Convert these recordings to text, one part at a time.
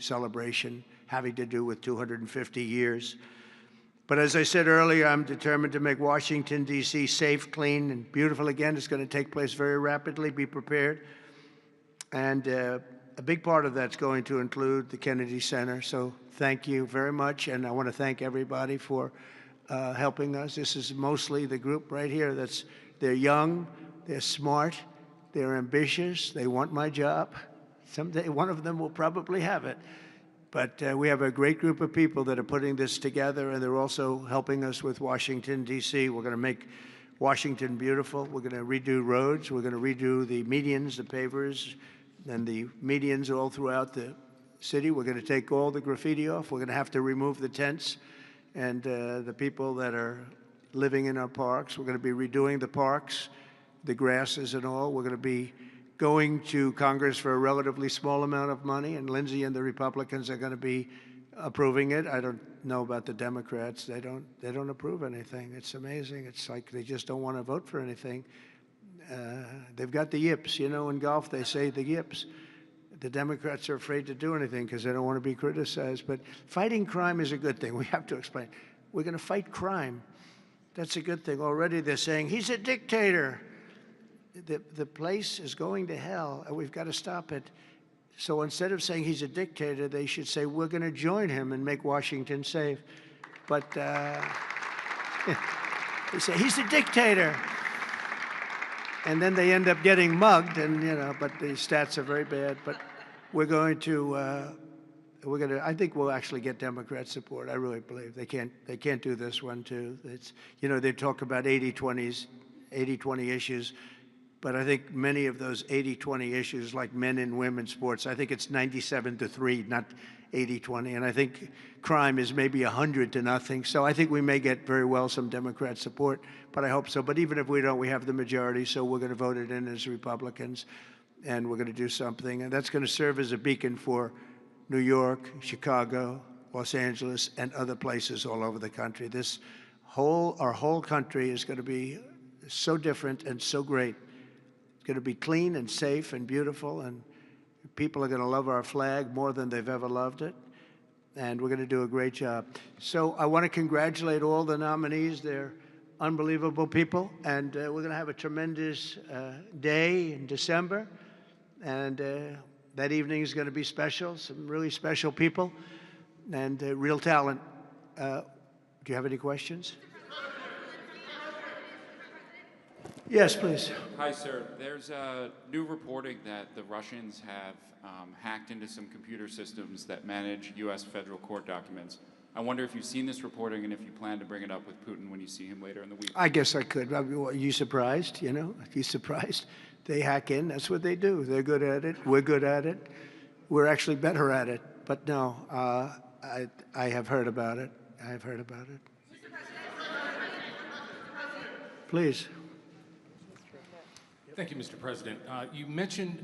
celebration having to do with 250 years. But as I said earlier, I'm determined to make Washington, D.C. safe, clean, and beautiful again. It's going to take place very rapidly. Be prepared. And a big part of that's going to include the Kennedy Center. So thank you very much. And I want to thank everybody for helping us. This is mostly the group right here they're young, they're smart, they're ambitious, they want my job. Someday one of them will probably have it. But we have a great group of people that are putting this together, and they're also helping us with Washington, D.C. We're going to make Washington beautiful. We're going to redo roads. We're going to redo the medians, the pavers, and the medians all throughout the city. We're going to take all the graffiti off. We're going to have to remove the tents and the people that are living in our parks. We're going to be redoing the parks, the grasses and all. We're going to be going to Congress for a relatively small amount of money, and Lindsey and the Republicans are going to be approving it. I don't know about the Democrats. They don't approve anything. It's amazing. It's like they just don't want to vote for anything. They've got the yips. You know, in golf they say the yips. The Democrats are afraid to do anything because they don't want to be criticized. But fighting crime is a good thing. We have to explain. We're going to fight crime. That's a good thing. Already they're saying, he's a dictator. The place is going to hell, and we've got to stop it. So instead of saying he's a dictator, they should say, we're going to join him and make Washington safe. But they say, he's a dictator. And then they end up getting mugged, and but the stats are very bad. But we're going to, I think we'll actually get Democrat support. I really believe they can't do this one too. It's, they talk about 80-20 issues, but I think many of those 80-20 issues, like men and women's sports, I think it's 97-3, not 80-20. And I think crime is maybe 100-0. So I think we may get very well some Democrat support, but I hope so. But even if we don't, we have the majority, so we're going to vote it in as Republicans, and we're going to do something. And that's going to serve as a beacon for New York, Chicago, Los Angeles, and other places all over the country. Our whole country is going to be so different and so great. It's going to be clean and safe and beautiful, and people are going to love our flag more than they've ever loved it, and we're going to do a great job. So I want to congratulate all the nominees. They're unbelievable people, and we're going to have a tremendous day in December, and that evening is going to be special, some really special people and real talent. Do you have any questions? Yes, please. Hi, sir. There's new reporting that the Russians have hacked into some computer systems that manage U.S. federal court documents. I wonder if you've seen this reporting and if you plan to bring it up with Putin when you see him later in the week. I guess I could. Are you surprised? Are you surprised? They hack in. That's what they do. They're good at it. We're good at it. We're actually better at it. But no, I have heard about it. I have heard about it. Please. Thank you, Mr. President. You mentioned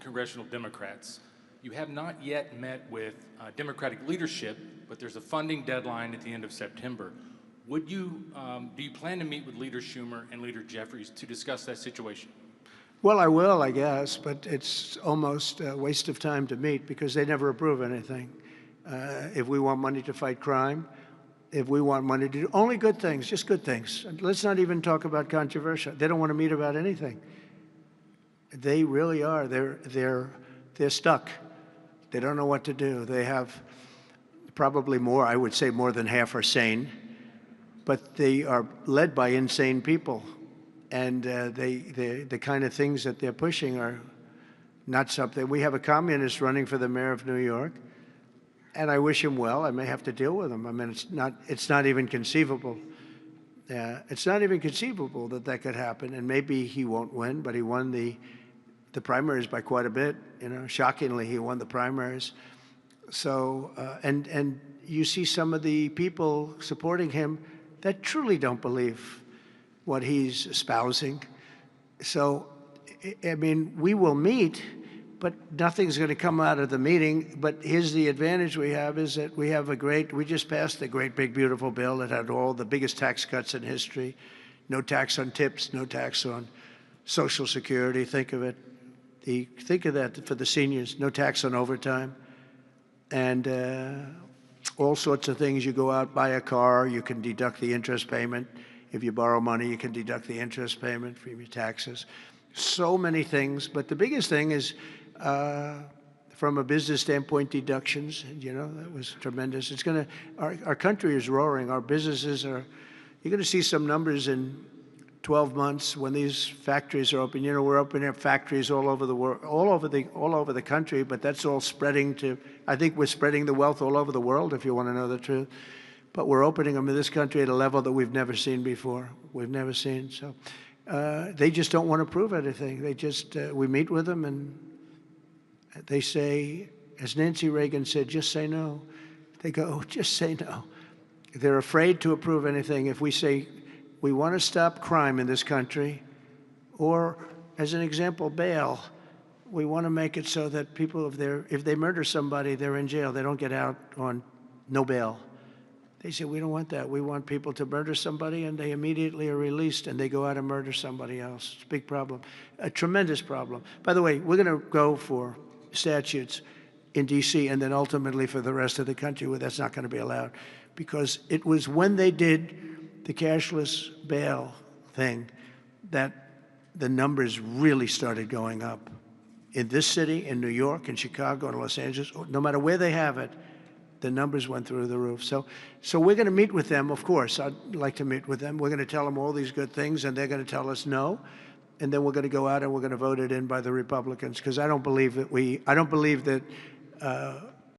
congressional Democrats. You have not yet met with Democratic leadership, but there's a funding deadline at the end of September. Do you plan to meet with Leader Schumer and Leader Jeffries to discuss that situation? Well, I will, I guess, but it's almost a waste of time to meet because they never approve anything. If we want money to fight crime, if we want money to do only good things, just good things. Let's not even talk about controversial. They don't want to meet about anything. They really are. They're stuck. They don't know what to do. They have probably more, I would say more than half are sane, but they are led by insane people. And the kind of things that they're pushing are not something. We have a communist running for the mayor of New York, and I wish him well. I may have to deal with him. I mean, it's not even conceivable. It's not even conceivable that could happen. And maybe he won't win, but he won the primaries by quite a bit. Shockingly, he won the primaries. So, and you see some of the people supporting him that truly don't believe what he's espousing. So, I mean, we will meet, but nothing's going to come out of the meeting. But here's the advantage we have is that we just passed a great, big, beautiful bill that had all the biggest tax cuts in history. No tax on tips, no tax on Social Security. Think of it. Think of that for the seniors. No tax on overtime. and all sorts of things. You go out, buy a car, you can deduct the interest payment. If you borrow money, you can deduct the interest payment from your taxes. So many things, but the biggest thing is, from a business standpoint, deductions. You know, that was tremendous. It's going to, our country is roaring. Our businesses are, you're going to see some numbers in 12 months when these factories are open. You know, we're opening up factories all over the world, all over the country, but that's all spreading to, I think we're spreading the wealth all over the world, if you want to know the truth. But we're opening them in this country at a level that we've never seen before. We've never seen. So they just don't want to prove anything. They just, we meet with them and they say, as Nancy Reagan said, just say no. They go, oh, just say no. They're afraid to approve anything. If we say, we want to stop crime in this country, or, as an example, bail, we want to make it so that people, if they murder somebody, they're in jail. They don't get out on no bail. They say, we don't want that. We want people to murder somebody, and they immediately are released, and they go out and murder somebody else. It's a big problem, a tremendous problem. By the way, we're going to go for statutes in D.C. and then ultimately for the rest of the country where that's not going to be allowed, because it was when they did the cashless bail thing that the numbers really started going up. In this city, in New York, in Chicago, in Los Angeles, no matter where they have it, the numbers went through the roof. So we're going to meet with them, of course. I'd like to meet with them. We're going to tell them all these good things, and they're going to tell us no. And then we're going to go out and we're going to vote it in by the Republicans, because I don't believe that